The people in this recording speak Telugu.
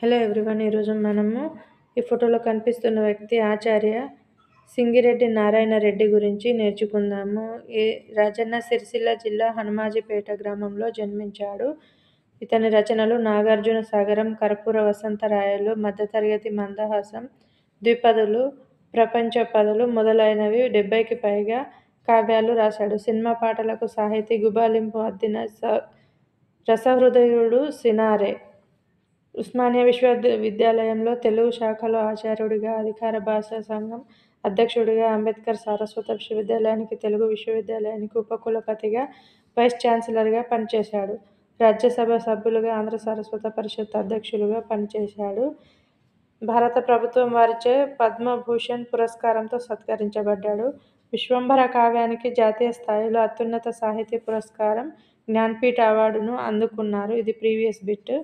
Hello everyone. ఈరోజు మనము ఈ ఫోటోలో కనిపిస్తున్న వ్యక్తి ఆచార్య సింగిరెడ్డి నారాయణ రెడ్డి గురించి నేర్చుకుందాము. ఈ రాజన్న సిరిసిల్ల జిల్లా హనుమాజిపేట గ్రామంలో జన్మించాడు. ఇతని రచనలు నాగార్జున సాగరం, కర్పూర వసంతరాయలు, మధ్యతరగతి మందహాసం, ద్విపదులు, ప్రపంచ పదులు మొదలైనవి 70కి పైగా కావ్యాలు రాశాడు. సినిమా పాటలకు సాహితీ గుబాళింపు అద్దిన రసహృదయుడు సినారె. ఉస్మానియా విశ్వవిద్యాలయంలో తెలుగు శాఖలో ఆచార్యుడిగా, అధికార భాషా సంఘం అధ్యక్షుడిగా, అంబేద్కర్ సారస్వత విశ్వవిద్యాలయానికి, తెలుగు విశ్వవిద్యాలయానికి ఉపకులపతిగా, వైస్ ఛాన్సలర్గా పనిచేశాడు. రాజ్యసభ సభ్యులుగా, ఆంధ్ర సారస్వత పరిషత్ అధ్యక్షులుగా పనిచేశాడు. భారత ప్రభుత్వం వారిచే పద్మభూషణ్ పురస్కారంతో సత్కరించబడ్డాడు. విశ్వంభర కావ్యానికి జాతీయ స్థాయిలో అత్యున్నత సాహితీ పురస్కారం జ్ఞాన్పీఠ్ అవార్డును అందుకున్నారు. ఇది ప్రీవియస్ బిట్.